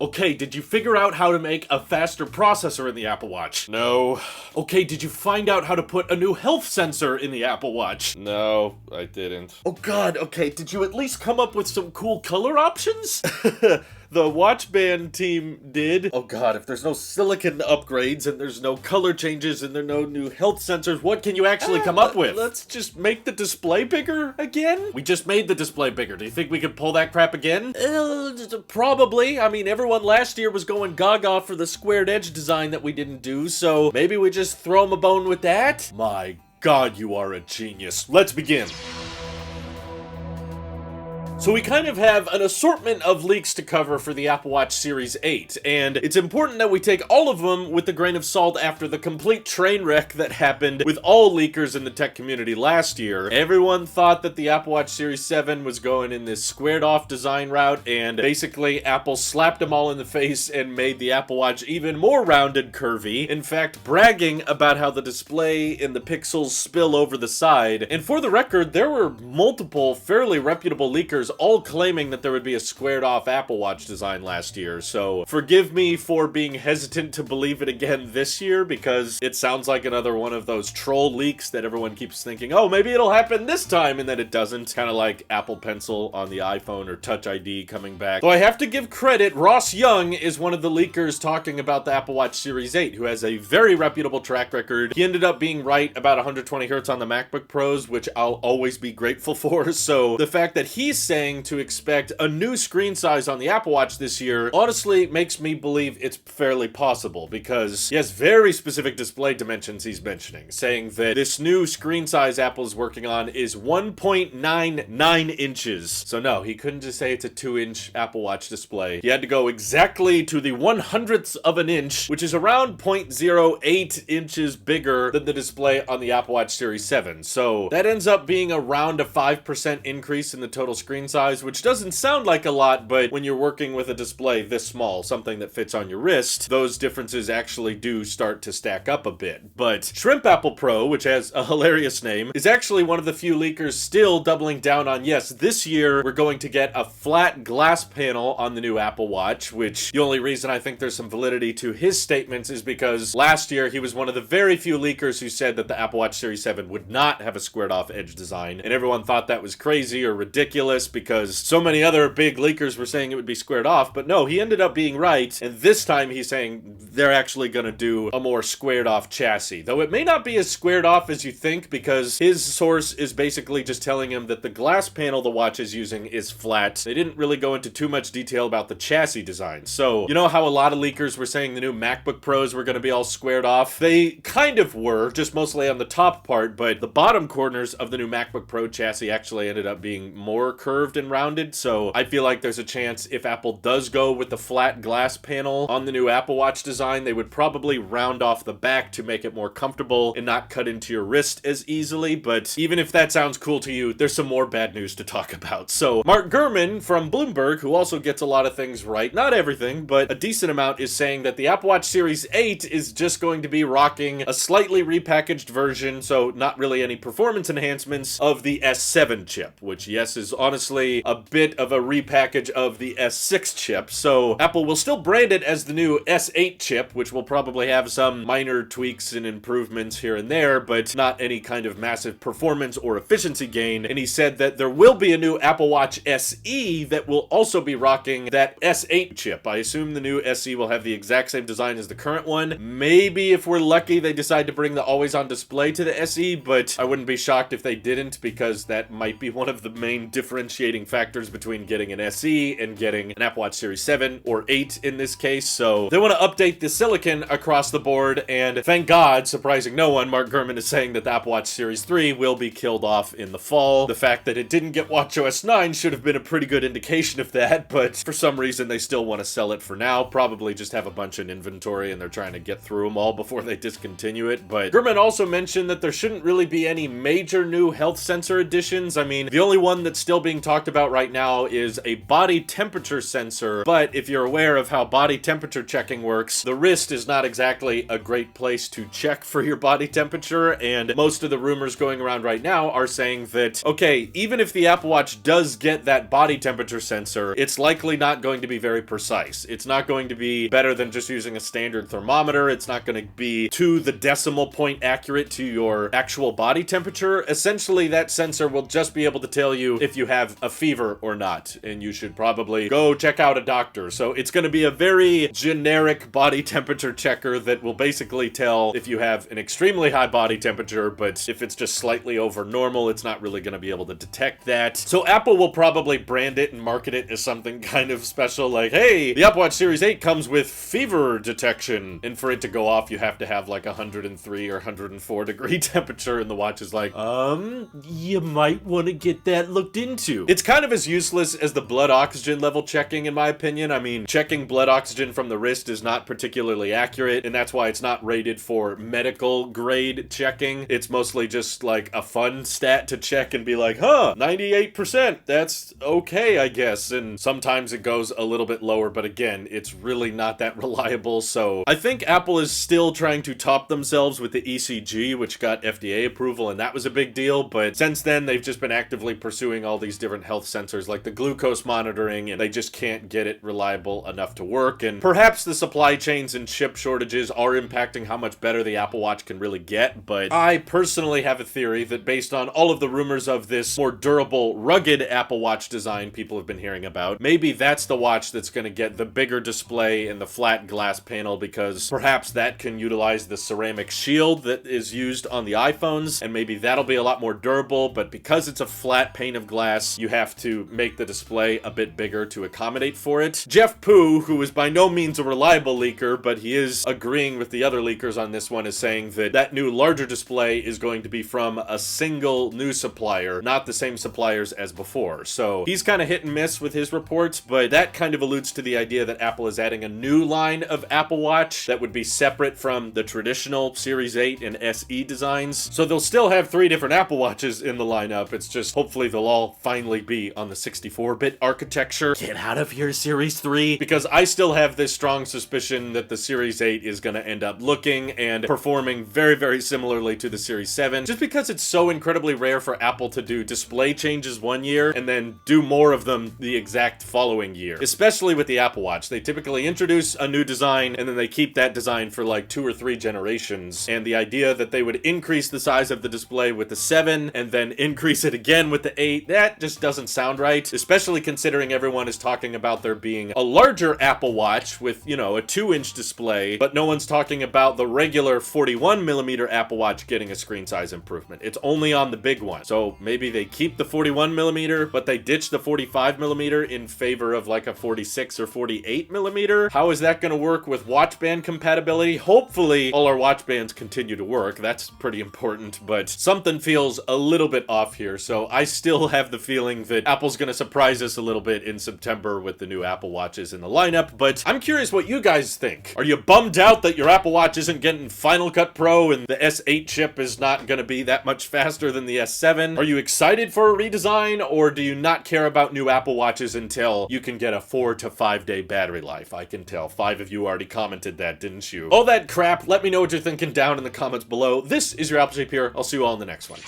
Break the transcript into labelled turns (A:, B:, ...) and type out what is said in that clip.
A: Okay, did you figure out how to make a faster processor in the Apple Watch? No. Okay, did you find out how to put a new health sensor in the Apple Watch? No, I didn't. Oh god, okay, did you at least come up with some cool color options? The watch band team did. Oh god, if there's no silicon upgrades and there's no color changes and there are no new health sensors, what can you actually come up with? Let's just make the display bigger again? We just made the display bigger. Do you think we could pull that crap again? Probably. I mean, everyone last year was going gaga for the squared edge design that we didn't do, so maybe we just throw them a bone with that? My god, you are a genius. Let's begin. So we kind of have an assortment of leaks to cover for the Apple Watch Series 8, and it's important that we take all of them with a grain of salt after the complete train wreck that happened with all leakers in the tech community last year. Everyone thought that the Apple Watch Series 7 was going in this squared-off design route, and basically Apple slapped them all in the face and made the Apple Watch even more rounded curvy, in fact bragging about how the display and the pixels spill over the side. And for the record, there were multiple fairly reputable leakers all claiming that there would be a squared off Apple Watch design last year, so forgive me for being hesitant to believe it again this year, because it sounds like another one of those troll leaks that everyone keeps thinking, oh, maybe it'll happen this time, and then it doesn't. Kind of like Apple Pencil on the iPhone or Touch ID coming back. Though I have to give credit, Ross Young is one of the leakers talking about the Apple Watch Series 8, who has a very reputable track record. He ended up being right about 120 Hz on the MacBook Pros, which I'll always be grateful for, so the fact that he's saying to expect a new screen size on the Apple Watch this year honestly makes me believe it's fairly possible, because he has very specific display dimensions he's mentioning, saying that this new screen size Apple's working on is 1.99 inches. So no, he couldn't just say it's a 2-inch Apple Watch display. He had to go exactly to the 100th of an inch, which is around 0.08 inches bigger than the display on the Apple Watch Series 7. So that ends up being around a 5% increase in the total screen size, which doesn't sound like a lot, but when you're working with a display this small, something that fits on your wrist, those differences actually do start to stack up a bit. But Shrimp Apple Pro, which has a hilarious name, is actually one of the few leakers still doubling down on, yes, this year we're going to get a flat glass panel on the new Apple Watch, which the only reason I think there's some validity to his statements is because last year he was one of the very few leakers who said that the Apple Watch Series 7 would not have a squared off edge design, and everyone thought that was crazy or ridiculous because so many other big leakers were saying it would be squared off, but no, he ended up being right, and this time he's saying they're actually gonna do a more squared off chassis. Though it may not be as squared off as you think, because his source is basically just telling him that the glass panel the watch is using is flat. They didn't really go into too much detail about the chassis design. So, you know how a lot of leakers were saying the new MacBook Pros were gonna be all squared off? They kind of were, just mostly on the top part, but the bottom corners of the new MacBook Pro chassis actually ended up being more curved and rounded, so I feel like there's a chance if Apple does go with the flat glass panel on the new Apple Watch design, they would probably round off the back to make it more comfortable and not cut into your wrist as easily. But even if that sounds cool to you, there's some more bad news to talk about. So Mark Gurman from Bloomberg, who also gets a lot of things right, not everything, but a decent amount, is saying that the Apple Watch Series 8 is just going to be rocking a slightly repackaged version, so not really any performance enhancements, of the S7 chip, which yes is honestly a bit of a repackage of the S6 chip. So Apple will still brand it as the new S8 chip, which will probably have some minor tweaks and improvements here and there, but not any kind of massive performance or efficiency gain. And he said that there will be a new Apple Watch SE that will also be rocking that S8 chip. I assume the new SE will have the exact same design as the current one. Maybe if we're lucky they decide to bring the always-on display to the SE, but I wouldn't be shocked if they didn't, because that might be one of the main differentiating factors between getting an SE and getting an Apple Watch Series 7 or 8 in this case. So they want to update the silicon across the board, and thank God, surprising no one, Mark Gurman is saying that the Apple Watch Series 3 will be killed off in the fall. The fact that it didn't get watchOS 9 should have been a pretty good indication of that, but for some reason they still want to sell it for now. Probably just have a bunch in inventory and they're trying to get through them all before they discontinue it. But Gurman also mentioned that there shouldn't really be any major new health sensor additions. I mean, the only one that's still being talked talked about right now is a body temperature sensor, but if you're aware of how body temperature checking works, the wrist is not exactly a great place to check for your body temperature, and most of the rumors going around right now are saying that, okay, even if the Apple Watch does get that body temperature sensor, it's likely not going to be very precise. It's not going to be better than just using a standard thermometer. It's not going to be to the decimal point accurate to your actual body temperature. Essentially, that sensor will just be able to tell you if you have a fever or not, and you should probably go check out a doctor. So it's going to be a very generic body temperature checker that will basically tell if you have an extremely high body temperature, but if it's just slightly over normal, it's not really going to be able to detect that. So Apple will probably brand it and market it as something kind of special, like, hey, the Apple Watch Series 8 comes with fever detection, and for it to go off, you have to have like 103 or 104 degree temperature, and the watch is like, you might want to get that looked into. It's kind of as useless as the blood oxygen level checking, in my opinion. I mean, checking blood oxygen from the wrist is not particularly accurate, and that's why it's not rated for medical grade checking. It's mostly just like a fun stat to check and be like, huh, 98%, that's okay, I guess. And sometimes it goes a little bit lower, but again, it's really not that reliable. So I think Apple is still trying to top themselves with the ECG, which got FDA approval, and that was a big deal. But since then, they've just been actively pursuing all these different health sensors like the glucose monitoring, and they just can't get it reliable enough to work. And perhaps the supply chains and chip shortages are impacting how much better the Apple Watch can really get. But I personally have a theory that based on all of the rumors of this more durable, rugged Apple Watch design people have been hearing about, maybe that's the watch that's going to get the bigger display and the flat glass panel, because perhaps that can utilize the ceramic shield that is used on the iPhones, and maybe that'll be a lot more durable. But because it's a flat pane of glass, you have to make the display a bit bigger to accommodate for it. Jeff Poo, who is by no means a reliable leaker, but he is agreeing with the other leakers on this one, is saying that that new larger display is going to be from a single new supplier, not the same suppliers as before. So he's kind of hit and miss with his reports, but that kind of alludes to the idea that Apple is adding a new line of Apple Watch that would be separate from the traditional Series 8 and SE designs. So they'll still have 3 different Apple Watches in the lineup. It's just hopefully they'll all finally be on the 64-bit architecture. Get out of here, Series 3, because I still have this strong suspicion that the Series 8 is going to end up looking and performing very, very similarly to the Series 7, just because it's so incredibly rare for Apple to do display changes one year and then do more of them the exact following year. Especially with the Apple Watch. They typically introduce a new design and then they keep that design for like 2 or 3 generations. And the idea that they would increase the size of the display with the 7 and then increase it again with the 8, that just doesn't sound right. Especially considering everyone is talking about there being a larger Apple Watch with, you know, a 2-inch display, but no one's talking about the regular 41mm Apple Watch getting a screen size improvement. It's only on the big one. So maybe they keep the 41mm, but they ditch the 45mm in favor of like a 46 or 48mm. How is that going to work with watch band compatibility? Hopefully all our watch bands continue to work. That's pretty important, but something feels a little bit off here. So I still have the feeling that Apple's going to surprise us a little bit in September with the new Apple Watches in the lineup, but I'm curious what you guys think. Are you bummed out that your Apple Watch isn't getting Final Cut Pro and the S8 chip is not going to be that much faster than the S7? Are you excited for a redesign, or do you not care about new Apple Watches until you can get a 4 to 5 day battery life? I can tell 5 of you already commented that, didn't you? All that crap, let me know what you're thinking down in the comments below. This is your Applejape here. I'll see you all in the next one.